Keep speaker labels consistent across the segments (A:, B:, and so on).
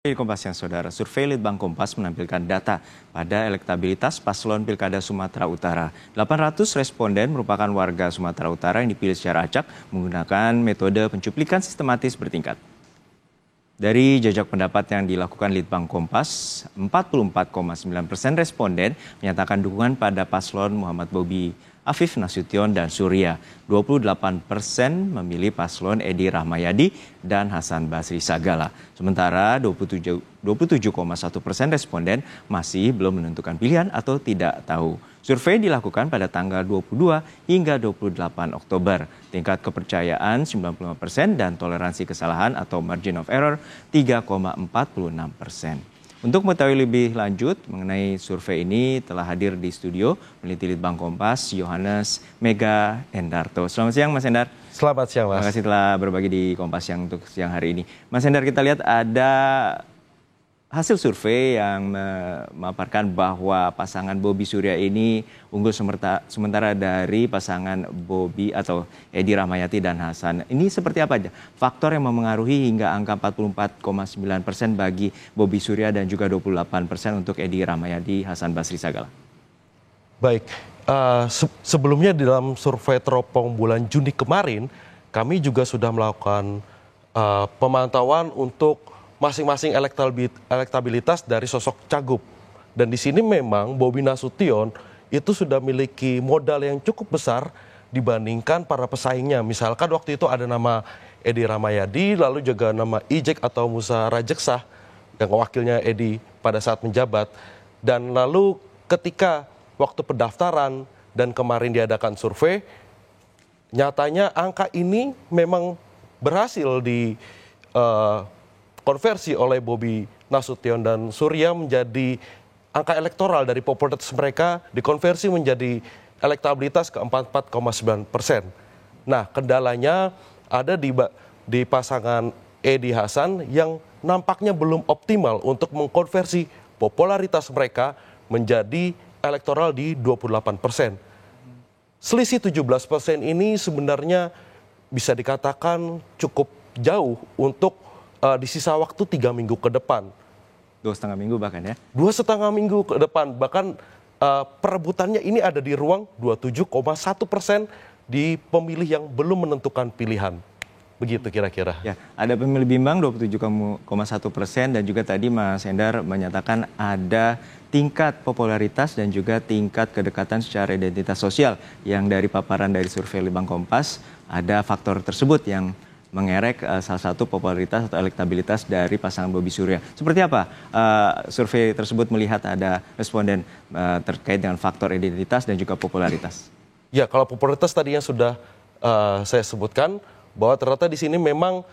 A: Di Kompas yang Saudara, survei Litbang Kompas menampilkan data pada elektabilitas paslon Pilkada Sumatera Utara. 800 responden merupakan warga Sumatera Utara yang dipilih secara acak menggunakan metode pencuplikan sistematis bertingkat. Dari jajak pendapat yang dilakukan Litbang Kompas, 44,9% responden menyatakan dukungan pada paslon Muhammad Bobi Afif Nasution dan Surya. 28% memilih paslon Edi Rahmayadi dan Hasan Basri Sagala. Sementara 27,1% responden masih belum menentukan pilihan atau tidak tahu. Survei dilakukan pada tanggal 22 hingga 28 Oktober. Tingkat kepercayaan 95% dan toleransi kesalahan atau margin of error 3,46%. Untuk mengetahui lebih lanjut mengenai survei ini telah hadir di studio peneliti Litbang Kompas, Yohanes Mega Endarto. Selamat siang Mas Endar.
B: Selamat siang Mas.
A: Terima kasih telah berbagi di Kompas yang untuk siang hari ini. Mas Endar, kita lihat ada hasil survei yang memaparkan bahwa pasangan Bobi Surya ini unggul sementara dari pasangan Bobi atau Edi Rahmayadi dan Hasan. Ini seperti apa aja faktor yang memengaruhi hingga angka 44,9% bagi Bobi Surya dan juga 28% untuk Edi Rahmayadi Hasan Basri Sagala?
B: Baik, sebelumnya di dalam survei teropong bulan Juni kemarin, kami juga sudah melakukan pemantauan untuk masing-masing elektabilitas dari sosok cagup. Dan di sini memang Bobi Nasution itu sudah memiliki modal yang cukup besar dibandingkan para pesaingnya. Misalkan waktu itu ada nama Edi Rahmayadi, lalu juga nama Ijek atau Musa Rajeksah yang wakilnya Edi pada saat menjabat. Dan lalu ketika waktu pendaftaran dan kemarin diadakan survei, nyatanya angka ini memang berhasil konversi oleh Bobi Nasution dan Surya menjadi angka elektoral dari popularitas mereka dikonversi menjadi elektabilitas ke 44,9%. Nah, kendalanya ada di pasangan Edi Hasan yang nampaknya belum optimal untuk mengkonversi popularitas mereka menjadi elektoral di 28%. Selisih 17% ini sebenarnya bisa dikatakan cukup jauh untuk di sisa waktu 3 minggu ke depan.
A: 2,5 minggu bahkan ya?
B: 2,5 minggu ke depan, bahkan perebutannya ini ada di ruang 27,1% di pemilih yang belum menentukan pilihan. Begitu kira-kira.
A: Ya, ada pemilih bimbang 27,1% dan juga tadi Mas Endar menyatakan ada tingkat popularitas dan juga tingkat kedekatan secara identitas sosial yang dari paparan dari survei Litbang Kompas ada faktor tersebut yang mengerek salah satu popularitas atau elektabilitas dari pasangan Bobi Surya. Seperti apa survei tersebut melihat ada responden terkait dengan faktor identitas dan juga popularitas?
B: Ya, kalau popularitas tadi yang sudah saya sebutkan bahwa ternyata di sini memang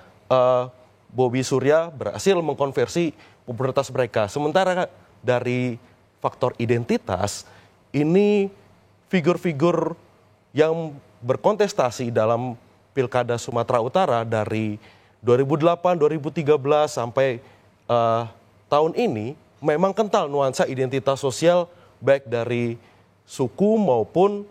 B: Bobi Surya berhasil mengkonversi popularitas mereka. Sementara dari faktor identitas ini figur-figur yang berkontestasi dalam Pilkada Sumatera Utara dari 2008, 2013 sampai tahun ini memang kental nuansa identitas sosial baik dari suku maupun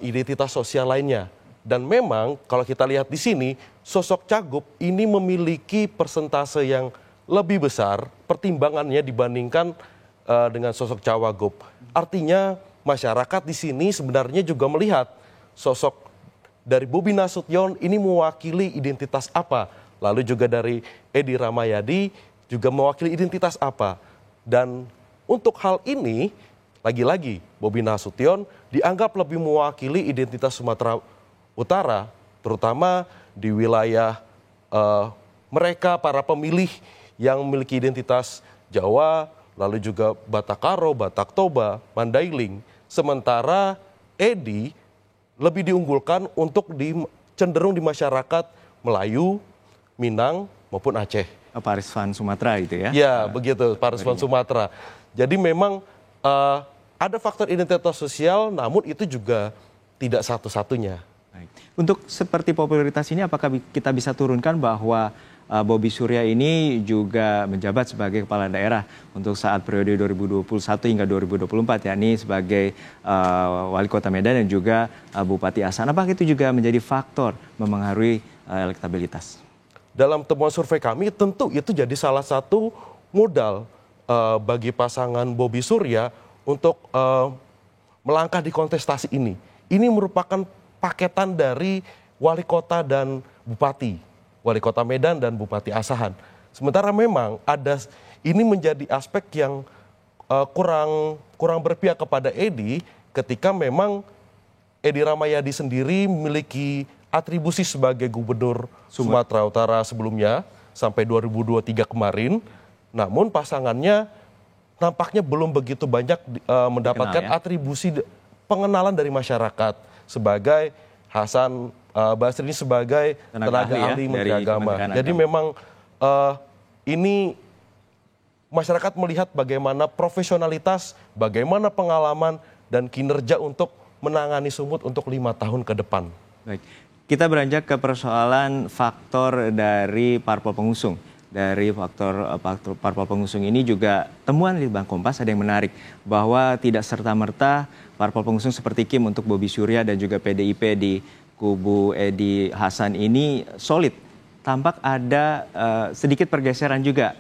B: identitas sosial lainnya. Dan memang kalau kita lihat di sini sosok cagup ini memiliki persentase yang lebih besar pertimbangannya dibandingkan dengan sosok cawagup. Artinya masyarakat di sini sebenarnya juga melihat sosok dari Bobi Nasution ini mewakili identitas apa. Lalu juga dari Edi Rahmayadi juga mewakili identitas apa. Dan untuk hal ini, lagi-lagi Bobi Nasution dianggap lebih mewakili identitas Sumatera Utara, terutama di wilayah mereka para pemilih yang memiliki identitas Jawa, lalu juga Batak Karo, Batak Toba, Mandailing. Sementara Edi lebih diunggulkan untuk cenderung di masyarakat Melayu, Minang maupun Aceh.
A: Pariswan Sumatera itu ya?
B: Ya, begitu, Pariswan Sumatera. Jadi memang ada faktor identitas sosial, namun itu juga tidak satu-satunya.
A: Baik. Untuk seperti popularitas ini, apakah kita bisa turunkan bahwa Bobi Surya ini juga menjabat sebagai kepala daerah untuk saat periode 2021 hingga 2024, yakni sebagai wali kota Medan dan juga Bupati Asahan. Apakah itu juga menjadi faktor memengaruhi elektabilitas?
B: Dalam temuan survei kami tentu itu jadi salah satu modal bagi pasangan Bobi Surya untuk melangkah di kontestasi ini. Ini merupakan paketan dari wali kota dan bupati, wali kota Medan dan Bupati Asahan. Sementara memang ini menjadi aspek yang kurang berpihak kepada Edi ketika memang Edi Rahmayadi sendiri memiliki atribusi sebagai gubernur Sumatera Utara sebelumnya sampai 2023 kemarin. Namun pasangannya nampaknya belum begitu banyak mendapatkan atribusi pengenalan dari masyarakat sebagai Hasan Basri ini sebagai tenaga ahli Menteri Agama. Jadi memang ini masyarakat melihat bagaimana profesionalitas, bagaimana pengalaman dan kinerja untuk menangani Sumut untuk 5 tahun ke depan.
A: Baik, kita beranjak ke persoalan faktor dari parpol pengusung. Dari faktor parpol pengusung ini juga temuan Litbang Kompas ada yang menarik bahwa tidak serta-merta parpol pengusung seperti Kim untuk Bobi Surya dan juga PDIP di kubu Edi Hasan ini solid. Tampak ada sedikit pergeseran juga.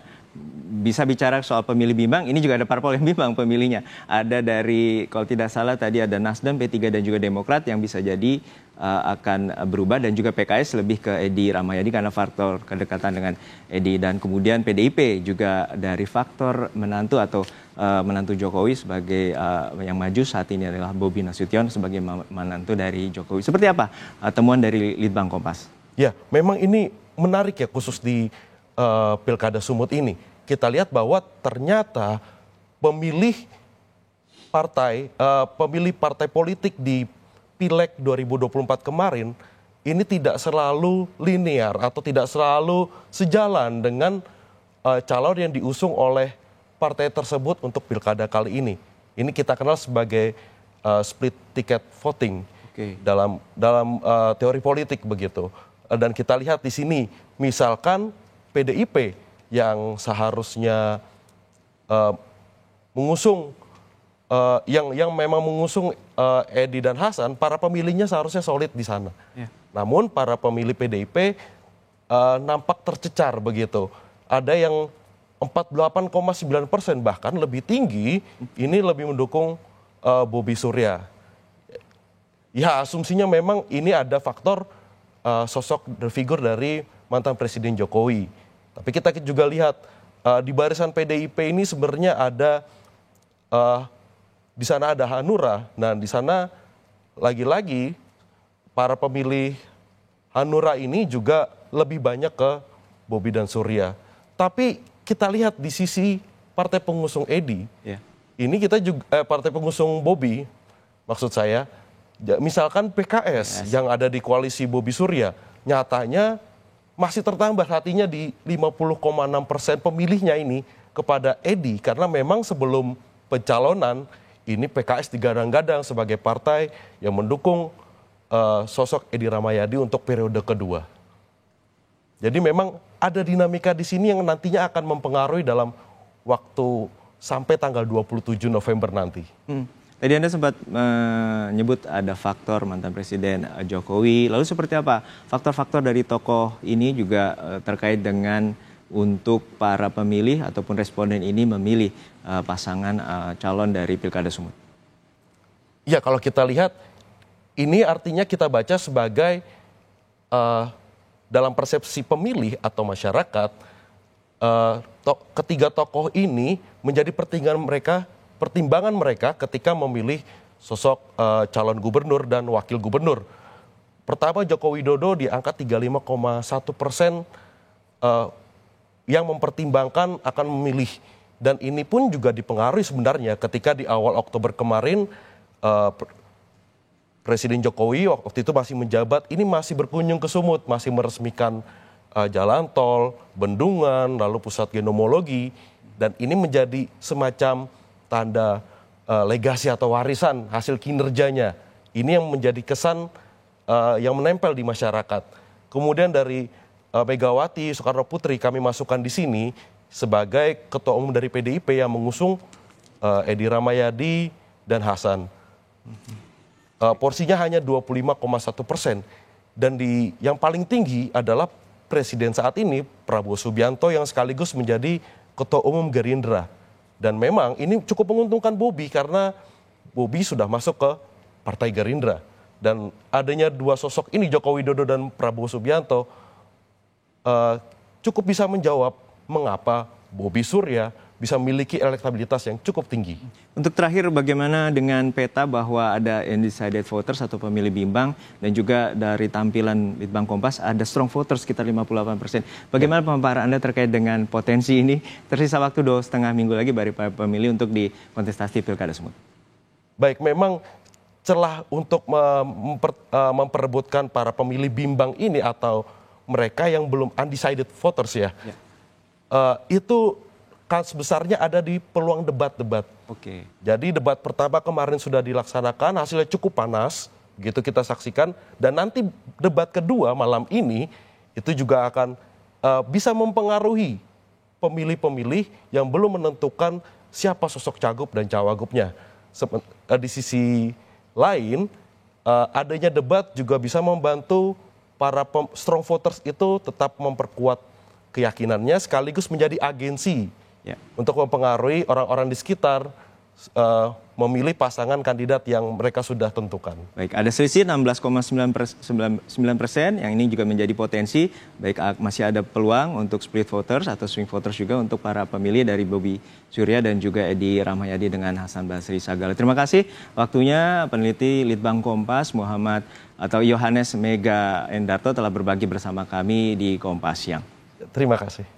A: Bisa bicara soal pemilih bimbang, ini juga ada parpol yang bimbang pemilihnya. Ada dari, kalau tidak salah tadi ada Nasdem, P3 dan juga Demokrat yang bisa jadi akan berubah, dan juga PKS lebih ke Edi Rahmayadi karena faktor kedekatan dengan Edi, dan kemudian PDIP juga dari faktor menantu atau menantu Jokowi sebagai yang maju saat ini adalah Bobi Nasution sebagai menantu dari Jokowi. Seperti apa temuan dari Litbang Kompas? Ya,
B: memang ini menarik ya khusus di Pilkada Sumut ini. Kita lihat bahwa ternyata pemilih partai politik di Pileg 2024 kemarin ini tidak selalu linear atau tidak selalu sejalan dengan calon yang diusung oleh partai tersebut untuk pilkada kali ini. Ini kita kenal sebagai split ticket voting dalam teori politik begitu. Dan kita lihat di sini, misalkan PDIP yang seharusnya mengusung yang memang mengusung Edi dan Hasan, para pemilihnya seharusnya solid di sana. Namun para pemilih PDIP nampak tercecar begitu. Ada yang 48,9%, bahkan lebih tinggi ini lebih mendukung Bobi Surya. Ya, asumsinya memang ini ada faktor sosok dan figur dari mantan Presiden Jokowi. Tapi kita juga lihat di barisan PDIP ini sebenarnya ada di sana ada Hanura. Nah, di sana lagi-lagi para pemilih Hanura ini juga lebih banyak ke Bobi dan Surya. Tapi kita lihat di sisi partai pengusung Edi, ini kita juga partai pengusung Bobi, maksud saya, misalkan PKS yang ada di koalisi Bobi Surya, nyatanya masih tertambat hatinya di 50,6% pemilihnya ini kepada Edi, karena memang sebelum pencalonan ini PKS digadang-gadang sebagai partai yang mendukung sosok Edi Rahmayadi untuk periode kedua. Jadi memang ada dinamika di sini yang nantinya akan mempengaruhi dalam waktu sampai tanggal 27 November nanti.
A: Tadi Anda sempat menyebut ada faktor mantan Presiden Jokowi. Lalu seperti apa faktor-faktor dari tokoh ini juga terkait dengan untuk para pemilih ataupun responden ini memilih pasangan calon dari Pilkada Sumut?
B: Ya, kalau kita lihat ini artinya kita baca sebagai dalam persepsi pemilih atau masyarakat, ketiga tokoh ini menjadi pertimbangan mereka ketika memilih sosok calon gubernur dan wakil gubernur. Pertama, Joko Widodo di angka 35,1% yang mempertimbangkan akan memilih. Dan ini pun juga dipengaruhi sebenarnya ketika di awal Oktober kemarin Presiden Jokowi waktu itu masih menjabat, ini masih berkunjung ke Sumut, masih meresmikan jalan tol, bendungan, lalu pusat genomologi. Dan ini menjadi semacam tanda legasi atau warisan hasil kinerjanya. Ini yang menjadi kesan yang menempel di masyarakat. Kemudian dari Megawati Soekarno Putri kami masukkan di sini sebagai ketua umum dari PDIP yang mengusung Edi Rahmayadi dan Hasan. Porsinya hanya 25,1%. Dan yang paling tinggi adalah Presiden saat ini, Prabowo Subianto, yang sekaligus menjadi Ketua Umum Gerindra. Dan memang ini cukup menguntungkan Bobi karena Bobi sudah masuk ke Partai Gerindra. Dan adanya dua sosok ini, Joko Widodo dan Prabowo Subianto, cukup bisa menjawab mengapa Bobi Surya bisa memiliki elektabilitas yang cukup tinggi.
A: Untuk terakhir, bagaimana dengan peta bahwa ada undecided voters atau pemilih bimbang, dan juga dari tampilan Litbang Kompas ada strong voters sekitar 58%. Bagaimana pemaparan Anda terkait dengan potensi ini? Tersisa waktu 2,5 minggu lagi bagi para pemilih untuk di kontestasi Pilkada Sumut.
B: Baik, memang celah untuk memperebutkan para pemilih bimbang ini atau mereka yang belum undecided voters ya. Itu kans besarnya ada di peluang debat-debat.
A: Oke.
B: Jadi debat pertama kemarin sudah dilaksanakan, hasilnya cukup panas, gitu kita saksikan. Dan nanti debat kedua malam ini itu juga akan bisa mempengaruhi pemilih-pemilih yang belum menentukan siapa sosok cagup dan cawagupnya. Di sisi lain, adanya debat juga bisa membantu para strong voters itu tetap memperkuat keyakinannya sekaligus menjadi agensi untuk mempengaruhi orang-orang di sekitar memilih pasangan kandidat yang mereka sudah tentukan.
A: Baik, ada selisih 16,9%, yang ini juga menjadi potensi. Baik, masih ada peluang untuk split voters atau swing voters juga untuk para pemilih dari Bobi Surya dan juga Edi Rahmayadi dengan Hasan Basri Sagala. Terima kasih waktunya peneliti Litbang Kompas Muhammad atau Yohanes Mega Endarto telah berbagi bersama kami di Kompas Siang.
B: Terima kasih.